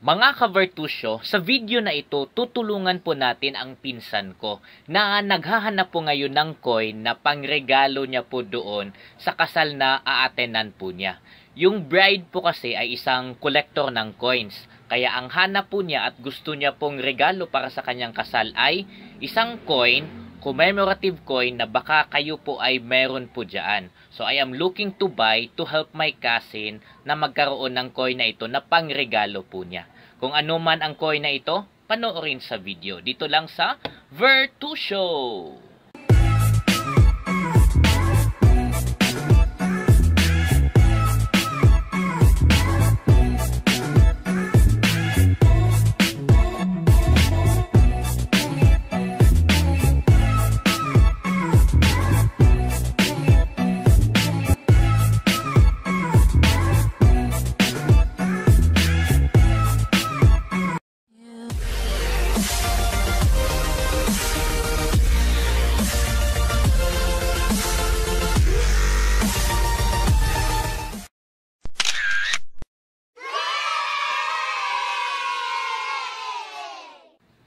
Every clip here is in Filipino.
Mga ka-Vertusyo, sa video na ito, tutulungan po natin ang pinsan ko na naghahanap po ngayon ng coin na pangregalo niya po doon sa kasal na aatenan po niya. Yung bride po kasi ay isang collector ng coins. Kaya ang hanap po niya at gusto niya pong regalo para sa kanyang kasal ay isang coin, commemorative coin na baka kayo po ay meron po dyan. So I am looking to buy to help my cousin na magkaroon ng coin na ito na pangregalo po niya. Kung ano man ang coin na ito, panoorin sa video. Dito lang sa Vertusyo!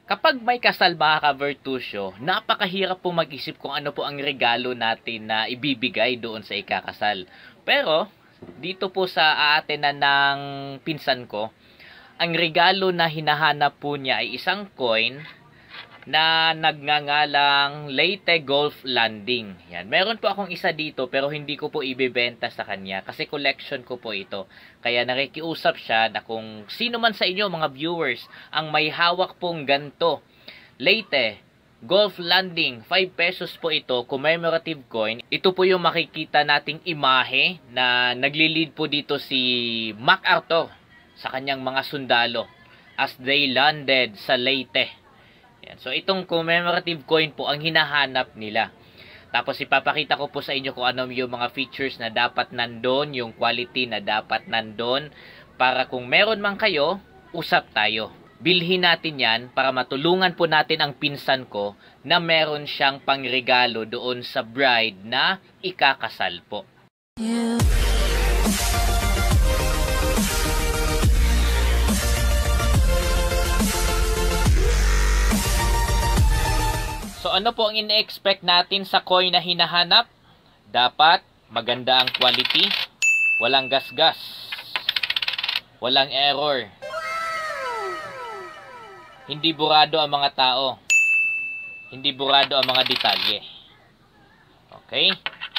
Kapag may kasal mga ka-Vertusyo, napakahirap po mag-isip kung ano po ang regalo natin na ibibigay doon sa ikakasal. Pero, dito po sa aatenan ng pinsan ko, ang regalo na hinahanap po niya ay isang coin na nagngangalang Leyte Golf Landing. Yan. Meron po akong isa dito pero hindi ko po ibebenta sa kanya kasi collection ko po ito. Kaya nakikiusap siya na kung sino man sa inyo mga viewers ang may hawak pong ganto, Leyte Golf Landing, 5 pesos po ito, commemorative coin. Ito po yung makikita nating imahe na naglilid po dito si MacArthur sa kanyang mga sundalo as they landed sa Leyte. Yan. So itong commemorative coin po ang hinahanap nila. Tapos ipapakita ko po sa inyo kung ano yung mga features na dapat nandun, yung quality na dapat nandun, para kung meron man kayo, usap tayo. Bilhin natin yan para matulungan po natin ang pinsan ko na meron siyang pangregalo doon sa bride na ikakasal po. So ano po ang ine-expect natin sa coin na hinahanap? Dapat maganda ang quality, walang gasgas, walang error, hindi burado ang mga tao, hindi burado ang mga detalye. Okay?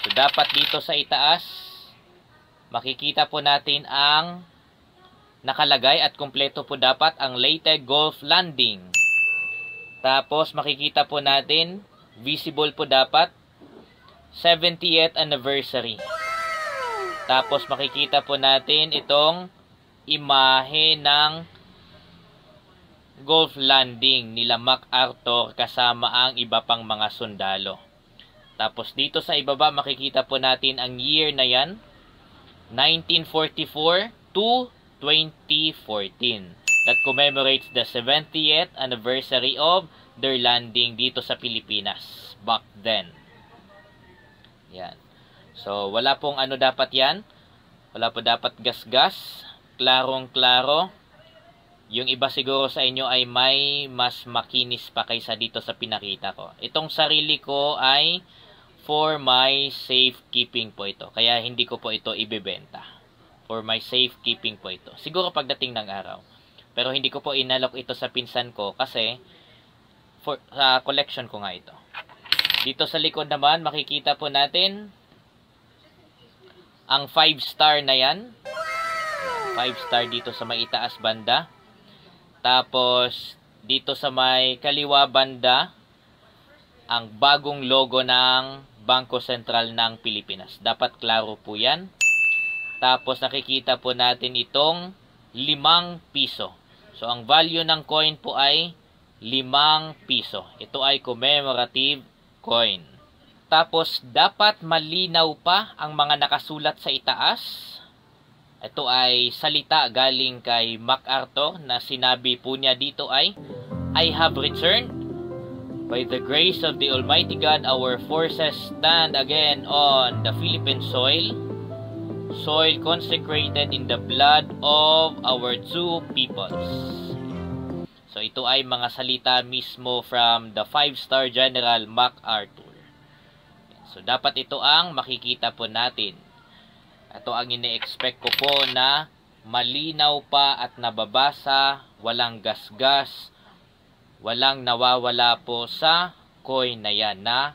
So dapat dito sa itaas, makikita po natin ang nakalagay at kumpleto po dapat ang Leyte Golf Landing. Tapos makikita po natin, visible po dapat, 70th anniversary. Tapos makikita po natin itong imahe ng golf landing nila MacArthur kasama ang iba pang mga sundalo. Tapos dito sa ibaba makikita po natin ang year na yan, 1944 to 2014. That commemorates the 70th anniversary of their landing dito sa Pilipinas back then. Yan. So, wala pong ano dapat yan. Wala po dapat gasgas. Klarong-klaro. Yung iba siguro sa inyo ay may mas makinis pa kaysa dito sa pinakita ko. Itong sarili ko ay for my safekeeping po ito. Kaya hindi ko po ito ibebenta. For my safekeeping po ito. Siguro pagdating ng araw. Pero hindi ko po inalok ito sa pinsan ko kasi sa collection ko nga ito. Dito sa likod naman makikita po natin ang 5-star na yan. 5-star dito sa may itaas banda. Tapos dito sa may kaliwa banda ang bagong logo ng Bangko Sentral ng Pilipinas. Dapat klaro po yan. Tapos nakikita po natin itong 5 piso. So, ang value ng coin po ay 5 piso. Ito ay commemorative coin. Tapos, dapat malinaw pa ang mga nakasulat sa itaas. Ito ay salita galing kay MacArthur na sinabi po niya dito ay, I have returned. By the grace of the Almighty God, our forces stand again on the Philippine soil. soil consecrated in the blood of our two peoples. So ito ay mga salita mismo from the 5-star General MacArthur. So dapat ito ang makikita po natin. Ito ang ini-expect ko po na malinaw pa at nababasa, walang gasgas, walang nawawala po sa coin na yan na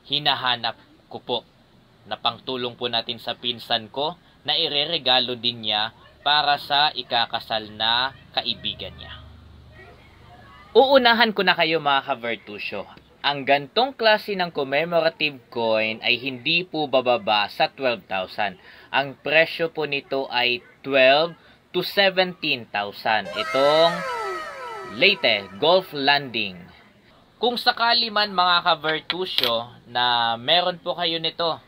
hinahanap ko po. Na pangtulong po natin sa pinsan ko na ireregalo din niya para sa ikakasal na kaibigan niya. Uunahan ko na kayo mga ka-Virtusyo. Ang gantong klase ng commemorative coin ay hindi po bababa sa 12,000. Ang presyo po nito ay 12 to 17,000. Itong Leyte Golf Landing. Kung sakali man mga ka-Virtusyo na meron po kayo nito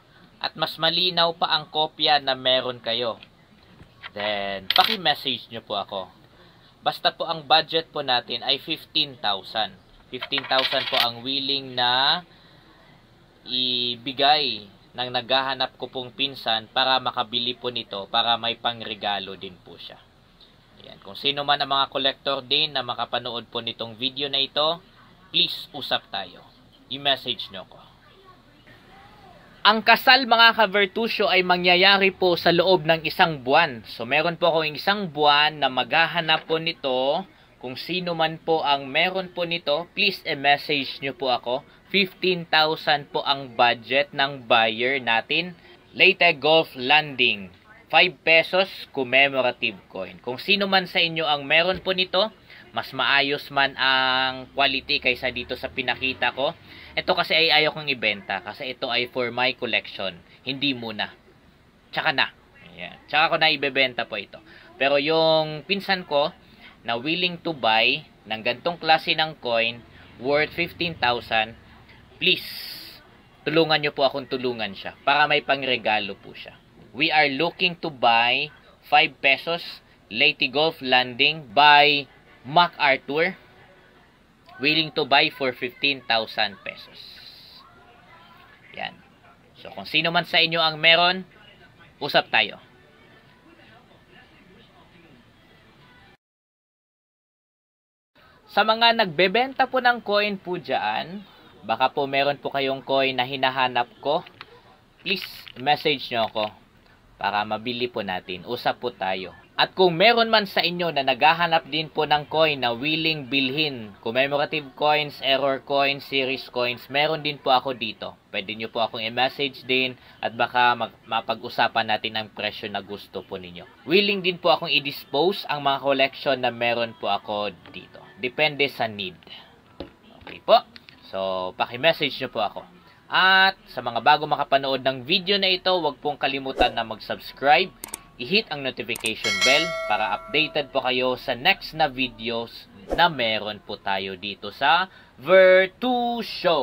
at mas malinaw pa ang kopya na meron kayo, then paki-message nyo po ako. Basta po ang budget po natin ay 15,000. 15,000 po ang willing na ibigay ng naghahanap ko pong pinsan para makabili po nito para may pangregalo din po siya. Ayan. Kung sino man ang mga collector din na makapanood po nitong video na ito, please usap tayo. I-message nyo ko. Ang kasal mga ka-Virtusyo ay mangyayari po sa loob ng 1 buwan. So meron po akong 1 buwan na maghahanap po nito. Kung sino man po ang meron po nito, please i-message nyo po ako. 15,000 po ang budget ng buyer natin. Leyte Golf Landing. 5 pesos commemorative coin. Kung sino man sa inyo ang meron po nito, mas maayos man ang quality kaysa dito sa pinakita ko. Ito kasi ay ayaw kong ibenta kasi ito ay for my collection. Hindi muna. Tsaka na. Ayan. Tsaka ko na ibebenta po ito. Pero yung pinsan ko na willing to buy ng gantong klase ng coin worth 15,000, please, tulungan nyo po akong tulungan siya para may pangregalo po siya. We are looking to buy 5 pesos Leyte Golf Landing by MacArthur, willing to buy for 15,000 pesos. Yan. So, kung sino man sa inyo ang meron, usap tayo. Sa mga nagbebenta po ng coin po dyan, baka po meron po kayong coin na hinahanap ko, please message nyo ako para mabili po natin. Usap po tayo. At kung meron man sa inyo na naghahanap din po ng coin na willing bilhin, commemorative coins, error coins, series coins, meron din po ako dito. Pwede nyo po akong i-message din at baka mapag-usapan natin ang presyo na gusto po ninyo. Willing din po akong i-dispose ang mga collection na meron po ako dito. Depende sa need. Okay po. So, paki-message nyo po ako. At sa mga bago makapanood ng video na ito, huwag pong kalimutan na mag-subscribe. I-hit ang notification bell para updated po kayo sa next na videos na meron po tayo dito sa Virtusyo.